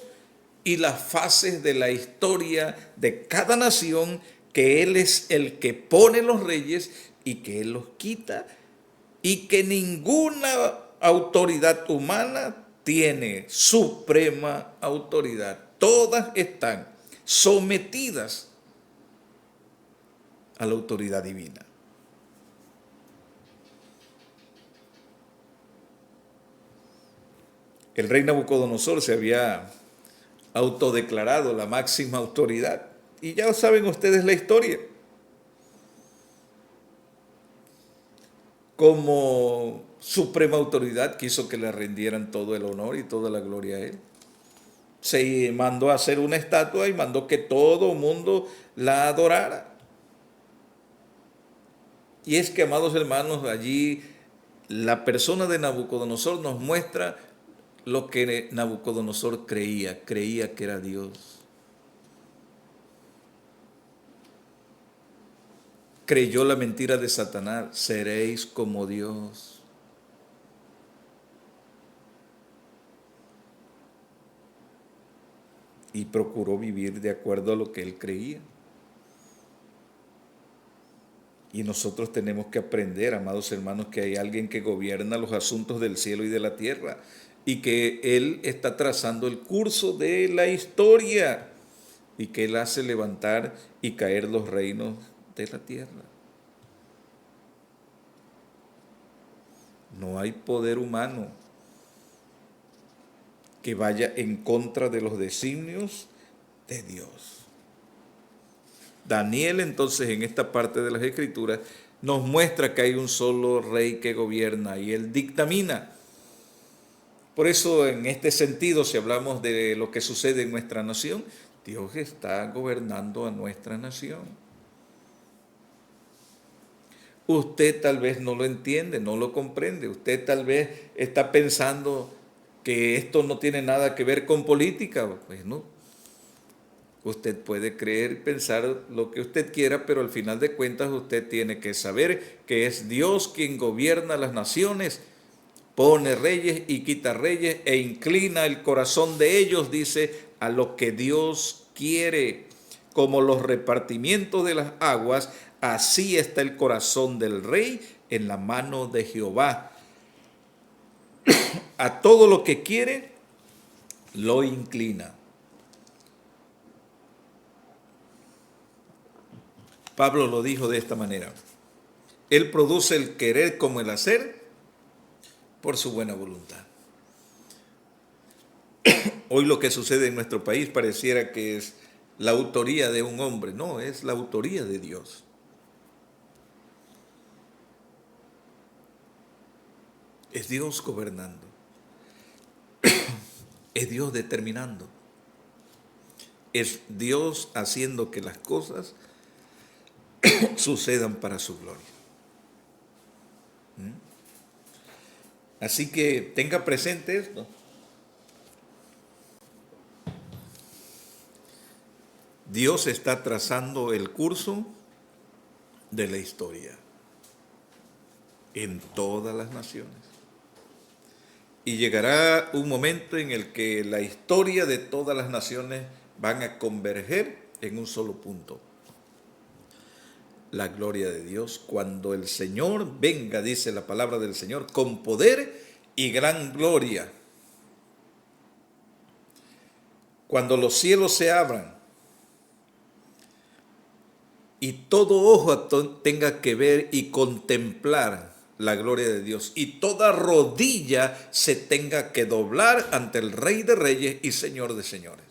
[SPEAKER 1] y las fases de la historia de cada nación, que Él es el que pone los reyes y que Él los quita, y que ninguna autoridad humana tiene suprema autoridad. Todas están sometidas a la autoridad divina. El rey Nabucodonosor se había autodeclarado la máxima autoridad. Y ya saben ustedes la historia. Como suprema autoridad quiso que le rindieran todo el honor y toda la gloria a él. Se mandó a hacer una estatua y mandó que todo el mundo la adorara. Y es que, amados hermanos, allí la persona de Nabucodonosor nos muestra lo que Nabucodonosor creía que era Dios. creyó la mentira de Satanás, seréis como Dios. Y procuró vivir de acuerdo a lo que él creía. Y nosotros tenemos que aprender, amados hermanos, que hay alguien que gobierna los asuntos del cielo y de la tierra y que Él está trazando el curso de la historia y que Él hace levantar y caer los reinos de la tierra. No hay poder humano que vaya en contra de los designios de Dios. Daniel entonces en esta parte de las Escrituras nos muestra que hay un solo rey que gobierna y él dictamina. Por eso en este sentido, si hablamos de lo que sucede en nuestra nación, Dios está gobernando a nuestra nación. Usted tal vez no lo entiende, no lo comprende. Usted tal vez está pensando que esto no tiene nada que ver con política. Pues no. Usted puede creer y pensar lo que usted quiera, pero al final de cuentas usted tiene que saber que es Dios quien gobierna las naciones, pone reyes y quita reyes e inclina el corazón de ellos, dice, a lo que Dios quiere. Como los repartimientos de las aguas, así está el corazón del rey en la mano de Jehová. A todo lo que quiere, lo inclina. Pablo lo dijo de esta manera. Él produce el querer como el hacer por su buena voluntad. Hoy lo que sucede en nuestro país pareciera que es la autoría de un hombre. No, es la autoría de Dios. Es Dios gobernando. Es Dios determinando. Es Dios haciendo que las cosas sucedan para su gloria. Así que tenga presente esto. Dios está trazando el curso de la historia en todas las naciones. Y llegará un momento en el que la historia de todas las naciones van a converger en un solo punto. La gloria de Dios, cuando el Señor venga, dice la palabra del Señor, con poder y gran gloria. Cuando los cielos se abran y todo ojo tenga que ver y contemplar la gloria de Dios y toda rodilla se tenga que doblar ante el Rey de Reyes y Señor de Señores.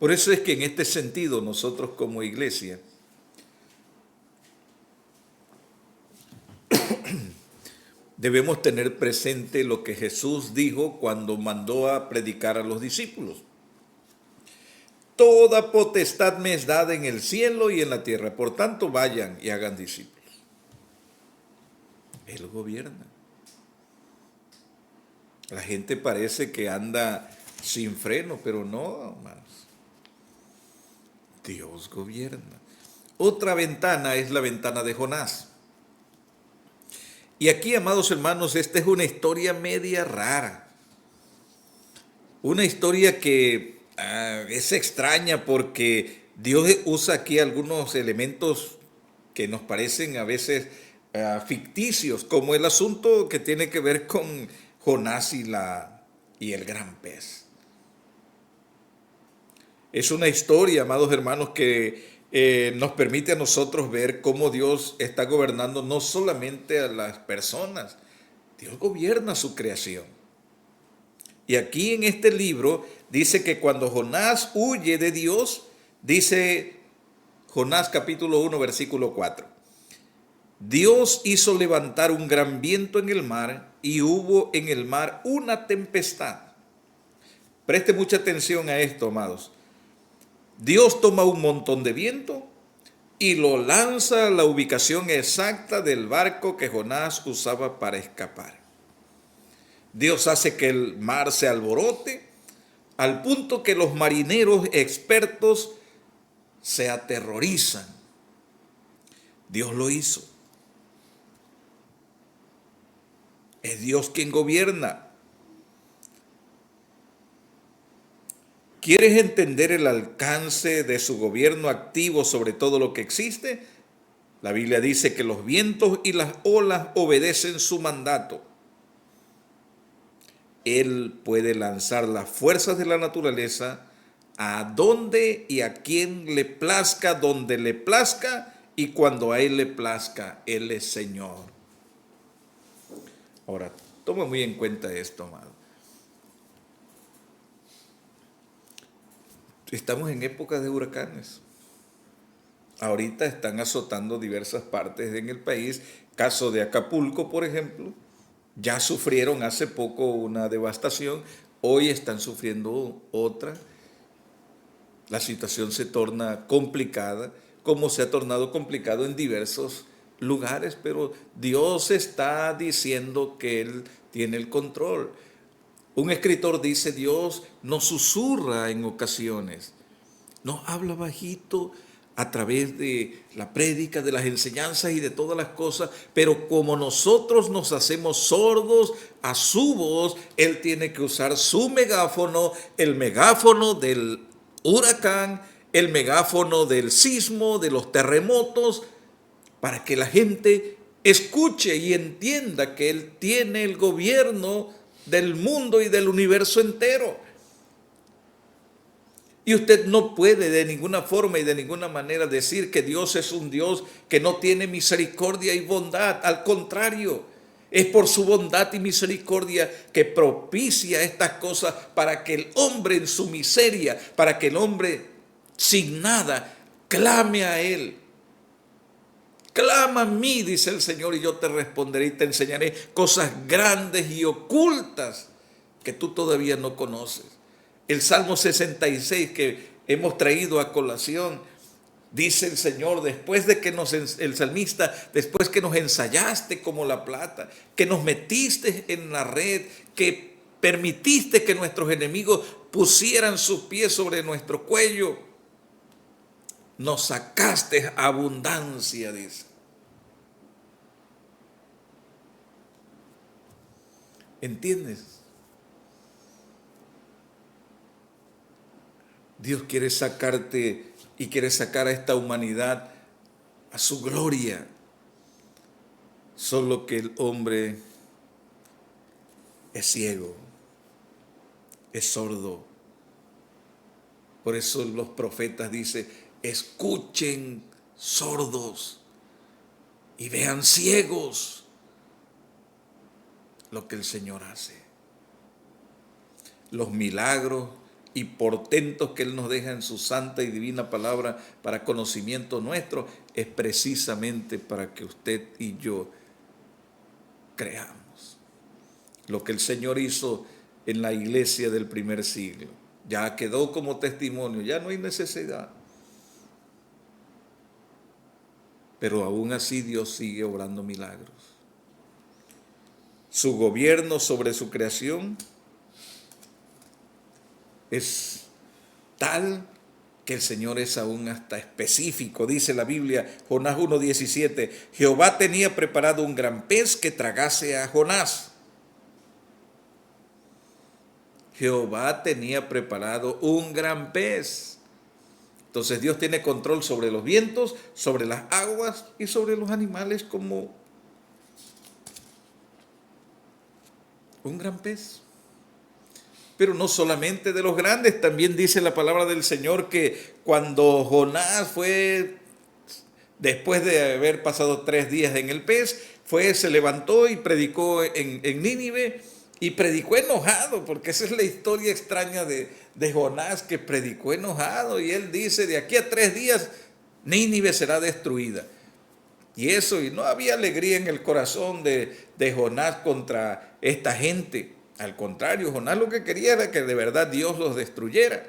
[SPEAKER 1] Por eso es que en este sentido nosotros como iglesia debemos tener presente lo que Jesús dijo cuando mandó a predicar a los discípulos. Toda potestad me es dada en el cielo y en la tierra, por tanto vayan y hagan discípulos. Él gobierna. La gente parece que anda sin freno, pero no, hermanos. Dios gobierna. Otra ventana es la ventana de Jonás. Y aquí, amados hermanos, esta es una historia media rara. Una historia que es extraña porque Dios usa aquí algunos elementos que nos parecen a veces ficticios, como el asunto que tiene que ver con Jonás y el gran pez. Es una historia, amados hermanos, que nos permite a nosotros ver cómo Dios está gobernando no solamente a las personas, Dios gobierna su creación. Y aquí en este libro dice que cuando Jonás huye de Dios, dice Jonás capítulo 1, versículo 4. Dios hizo levantar un gran viento en el mar y hubo en el mar una tempestad. Preste mucha atención a esto, amados. Dios toma un montón de viento y lo lanza a la ubicación exacta del barco que Jonás usaba para escapar. Dios hace que el mar se alborote al punto que los marineros expertos se aterrorizan. Dios lo hizo. Es Dios quien gobierna. ¿Quieres entender el alcance de su gobierno activo sobre todo lo que existe? La Biblia dice que los vientos y las olas obedecen su mandato. Él puede lanzar las fuerzas de la naturaleza a donde y a quien le plazca, donde le plazca y cuando a Él le plazca. Él es Señor. Ahora, toma muy en cuenta esto, amado. Estamos en época de huracanes. Ahorita están azotando diversas partes en el país. Caso de Acapulco, por ejemplo, ya sufrieron hace poco una devastación, hoy están sufriendo otra. La situación se torna complicada, como se ha tornado complicado en diversos lugares, pero Dios está diciendo que Él tiene el control. Un escritor dice, Dios nos susurra en ocasiones, nos habla bajito a través de la prédica, de las enseñanzas y de todas las cosas, pero como nosotros nos hacemos sordos a su voz, Él tiene que usar su megáfono, el megáfono del huracán, el megáfono del sismo, de los terremotos, para que la gente escuche y entienda que Él tiene el gobierno del mundo y del universo entero. Y usted no puede de ninguna forma y de ninguna manera decir que Dios es un Dios que no tiene misericordia y bondad. Al contrario, es por su bondad y misericordia que propicia estas cosas para que el hombre en su miseria, para que el hombre sin nada clame a Él. Clama a mí, dice el Señor, y yo te responderé y te enseñaré cosas grandes y ocultas que tú todavía no conoces. El Salmo 66 que hemos traído a colación, dice el Señor, después de que el salmista, después que nos ensayaste como la plata, que nos metiste en la red, que permitiste que nuestros enemigos pusieran sus pies sobre nuestro cuello, nos sacaste abundancia, dice. ¿Entiendes? Dios quiere sacarte y quiere sacar a esta humanidad a su gloria. Solo que el hombre es ciego, es sordo. Por eso los profetas dicen, escuchen sordos y vean ciegos lo que el Señor hace. Los milagros y portentos que Él nos deja en su santa y divina palabra para conocimiento nuestro, es precisamente para que usted y yo creamos. Lo que el Señor hizo en la iglesia del primer siglo, ya quedó como testimonio, ya no hay necesidad. Pero aún así Dios sigue obrando milagros. Su gobierno sobre su creación es tal que el Señor es aún hasta específico. Dice la Biblia, Jonás 1:17, Jehová tenía preparado un gran pez que tragase a Jonás. Jehová tenía preparado un gran pez. Entonces Dios tiene control sobre los vientos, sobre las aguas y sobre los animales como un gran pez. Pero no solamente de los grandes, también dice la palabra del Señor que cuando Jonás fue, después de haber pasado 3 días en el pez, se levantó y predicó en Nínive, y predicó enojado, porque esa es la historia extraña de Jonás, que predicó enojado, y él dice, de aquí a 3 días Nínive será destruida. Y no había alegría en el corazón de Jonás contra esta gente. Al contrario, Jonás lo que quería era que de verdad Dios los destruyera.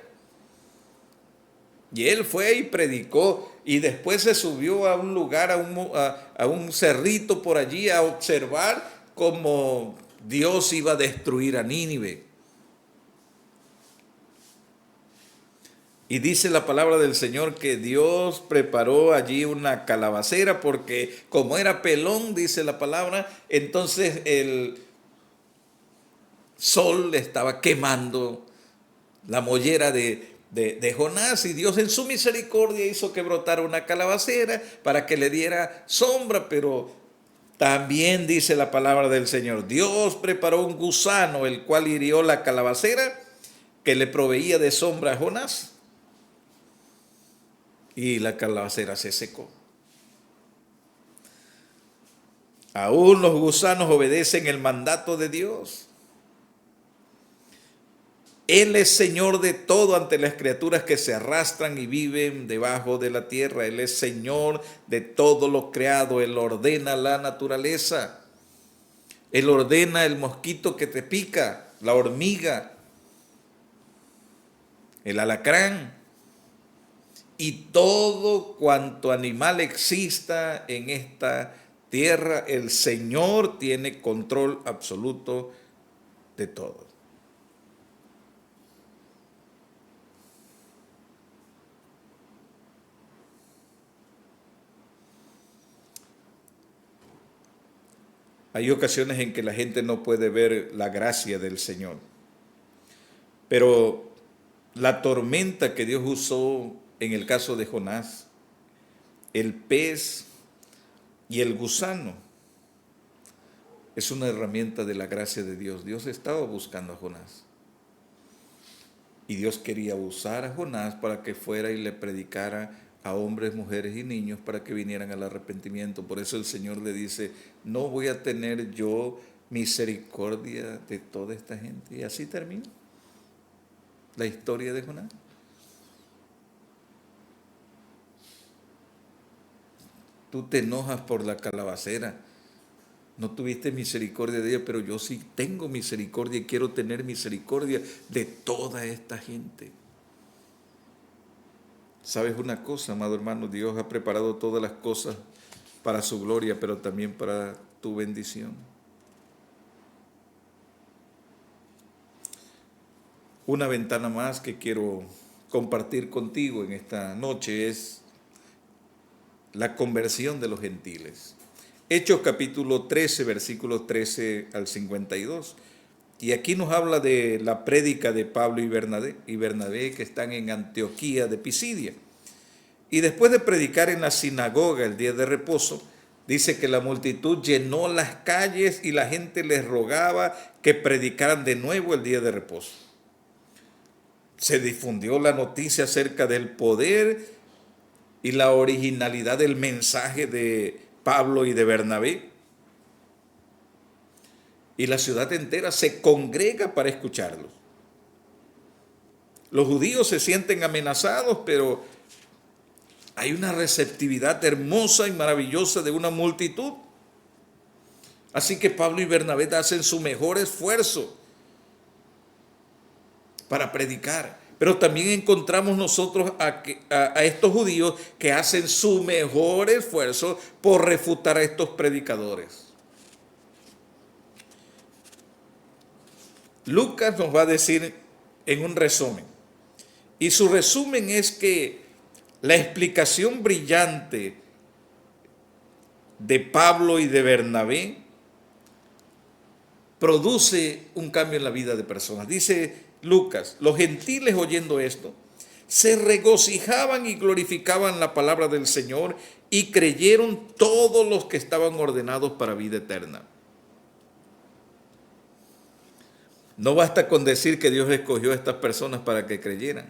[SPEAKER 1] Y él fue y predicó, y después se subió a un lugar, a un cerrito por allí, a observar cómo Dios iba a destruir a Nínive. Y dice la palabra del Señor que Dios preparó allí una calabacera porque como era pelón, dice la palabra, entonces el sol le estaba quemando la mollera de Jonás, y Dios en su misericordia hizo que brotara una calabacera para que le diera sombra. Pero también dice la palabra del Señor, Dios preparó un gusano el cual hirió la calabacera que le proveía de sombra a Jonás, y la calabacera se secó. Aún los gusanos obedecen el mandato de Dios. Él es Señor de todo ante las criaturas que se arrastran y viven debajo de la tierra. Él es Señor de todo lo creado. Él ordena la naturaleza. Él ordena el mosquito que te pica, la hormiga, el alacrán y todo cuanto animal exista en esta tierra. El Señor tiene control absoluto de todo. Hay ocasiones en que la gente no puede ver la gracia del Señor, pero la tormenta que Dios usó en el caso de Jonás, el pez y el gusano, es una herramienta de la gracia de Dios. Dios estaba buscando a Jonás y Dios quería usar a Jonás para que fuera y le predicara a hombres, mujeres y niños para que vinieran al arrepentimiento. Por eso el Señor le dice, no voy a tener yo misericordia de toda esta gente. Y así termina la historia de Jonás. Tú te enojas por la calabacera, no tuviste misericordia de ella, pero yo sí tengo misericordia y quiero tener misericordia de toda esta gente. ¿Sabes una cosa, amado hermano? Dios ha preparado todas las cosas para su gloria, pero también para tu bendición. Una ventana más que quiero compartir contigo en esta noche es la conversión de los gentiles. Hechos capítulo 13, versículos 13 al 52. Y aquí nos habla de la prédica de Pablo y Bernabé que están en Antioquía de Pisidia. Y después de predicar en la sinagoga el día de reposo, dice que la multitud llenó las calles y la gente les rogaba que predicaran de nuevo el día de reposo. Se difundió la noticia acerca del poder y la originalidad del mensaje de Pablo y de Bernabé. Y la ciudad entera se congrega para escucharlos. Los judíos se sienten amenazados, pero hay una receptividad hermosa y maravillosa de una multitud. Así que Pablo y Bernabé hacen su mejor esfuerzo para predicar. Pero también encontramos nosotros a estos judíos que hacen su mejor esfuerzo por refutar a estos predicadores. Lucas nos va a decir en un resumen. Y su resumen es que la explicación brillante de Pablo y de Bernabé produce un cambio en la vida de personas. Dice Lucas, los gentiles oyendo esto, se regocijaban y glorificaban la palabra del Señor y creyeron todos los que estaban ordenados para vida eterna. No basta con decir que Dios escogió a estas personas para que creyeran.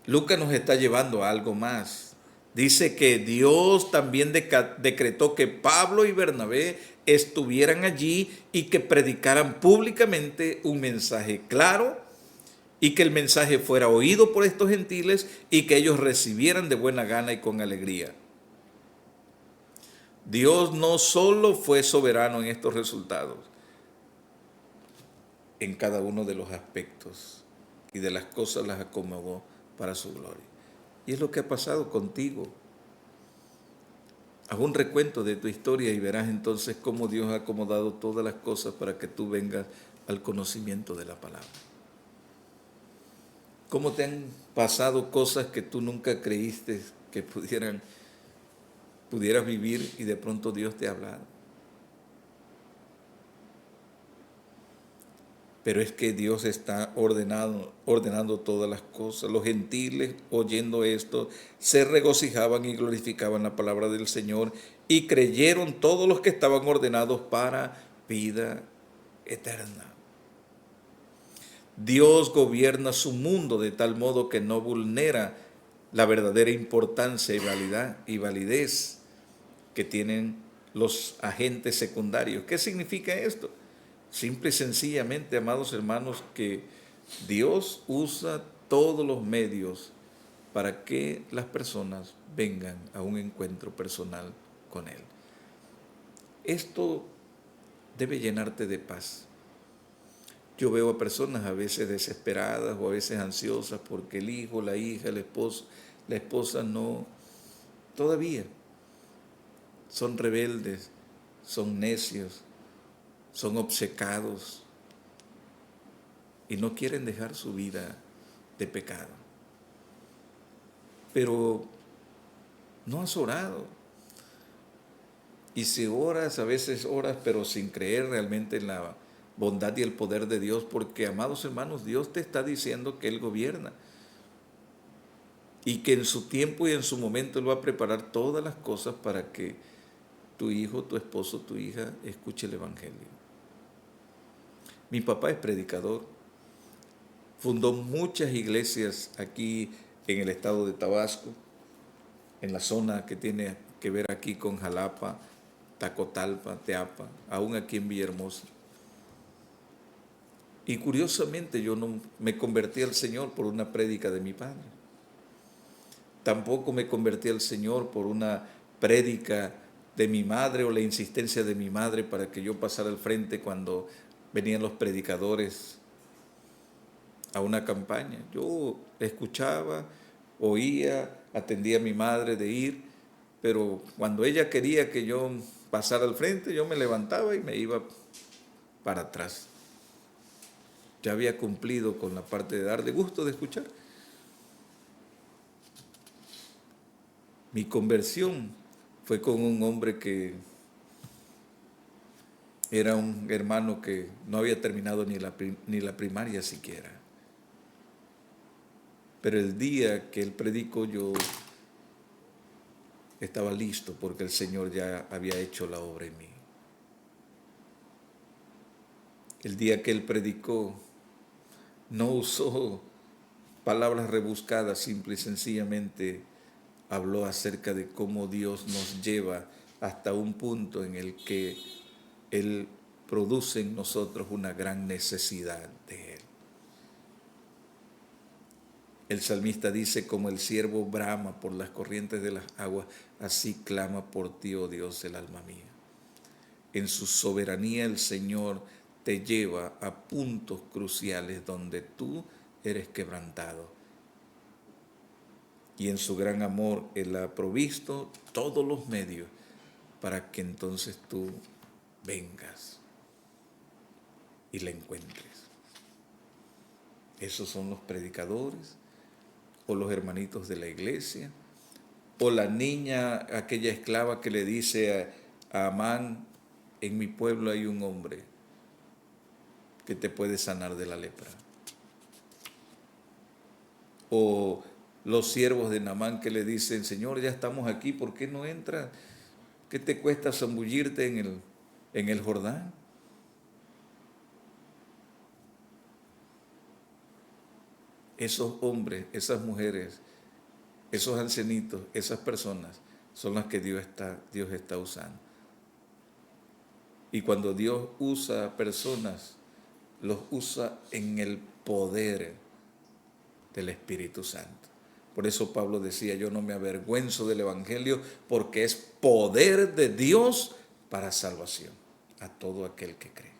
[SPEAKER 1] Lucas nos está llevando a algo más. Dice que Dios también decretó que Pablo y Bernabé estuvieran allí y que predicaran públicamente un mensaje claro y que el mensaje fuera oído por estos gentiles y que ellos recibieran de buena gana y con alegría. Dios no solo fue soberano en estos resultados, en cada uno de los aspectos y de las cosas las acomodó para su gloria. Y es lo que ha pasado contigo. Haz un recuento de tu historia y verás entonces cómo Dios ha acomodado todas las cosas para que tú vengas al conocimiento de la palabra. ¿Cómo te han pasado cosas que tú nunca creíste que pudieras vivir y de pronto Dios te ha hablado? Pero es que Dios está ordenando todas las cosas. Los gentiles, oyendo esto, se regocijaban y glorificaban la palabra del Señor y creyeron todos los que estaban ordenados para vida eterna. Dios gobierna su mundo de tal modo que no vulnera la verdadera importancia y validez que tienen los agentes secundarios. ¿Qué significa esto? Simple y sencillamente, amados hermanos, que Dios usa todos los medios para que las personas vengan a un encuentro personal con Él. Esto debe llenarte de paz. Yo veo a personas a veces desesperadas o a veces ansiosas porque el hijo, la hija, la esposa no, todavía son rebeldes, son necios, son obcecados y no quieren dejar su vida de pecado. Pero no has orado. Y si oras, a veces oras, pero sin creer realmente en la bondad y el poder de Dios, porque, amados hermanos, Dios te está diciendo que Él gobierna y que en su tiempo y en su momento Él va a preparar todas las cosas para que tu hijo, tu esposo, tu hija escuche el Evangelio. Mi papá es predicador, fundó muchas iglesias aquí en el estado de Tabasco, en la zona que tiene que ver aquí con Jalapa, Tacotalpa, Teapa, aún aquí en Villahermosa. Y curiosamente yo no me convertí al Señor por una prédica de mi padre. Tampoco me convertí al Señor por una prédica de mi madre o la insistencia de mi madre para que yo pasara al frente cuando venían los predicadores a una campaña. Yo escuchaba, oía, atendía a mi madre de ir, pero cuando ella quería que yo pasara al frente, yo me levantaba y me iba para atrás. Ya había cumplido con la parte de darle gusto de escuchar. Mi conversión fue con un hombre que era un hermano que no había terminado ni la primaria siquiera. Pero el día que él predicó yo estaba listo porque el Señor ya había hecho la obra en mí. El día que él predicó no usó palabras rebuscadas, simple y sencillamente habló acerca de cómo Dios nos lleva hasta un punto en el que Él produce en nosotros una gran necesidad de Él. El salmista dice, como el ciervo brama por las corrientes de las aguas, así clama por ti, oh Dios, el alma mía. En su soberanía el Señor te lleva a puntos cruciales donde tú eres quebrantado. Y en su gran amor Él ha provisto todos los medios para que entonces tú vengas y la encuentres. Esos son los predicadores o los hermanitos de la iglesia o la niña, aquella esclava que le dice a Amán, en mi pueblo hay un hombre que te puede sanar de la lepra. O los siervos de Naamán que le dicen, Señor, ya estamos aquí, ¿por qué no entras? ¿Qué te cuesta zambullirte en el Jordán? Esos hombres, esas mujeres, esos ancianitos, esas personas son las que Dios está usando. Y cuando Dios usa a personas, los usa en el poder del Espíritu Santo. Por eso Pablo decía, yo no me avergüenzo del Evangelio porque es poder de Dios para salvación a todo aquel que cree.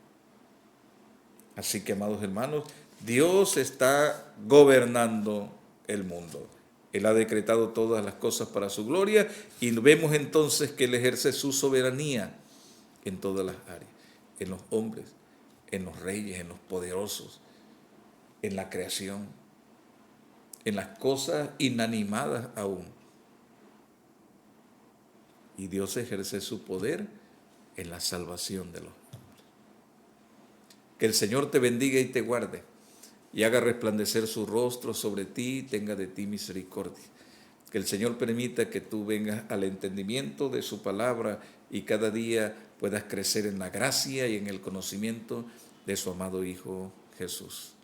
[SPEAKER 1] Así que, amados hermanos, Dios está gobernando el mundo. Él ha decretado todas las cosas para su gloria y vemos entonces que Él ejerce su soberanía en todas las áreas, en los hombres, en los reyes, en los poderosos, en la creación. en las cosas inanimadas aún. Y Dios ejerce su poder en la salvación de los hombres. Que el Señor te bendiga y te guarde, y haga resplandecer su rostro sobre ti y tenga de ti misericordia. Que el Señor permita que tú vengas al entendimiento de su palabra y cada día puedas crecer en la gracia y en el conocimiento de su amado Hijo Jesús.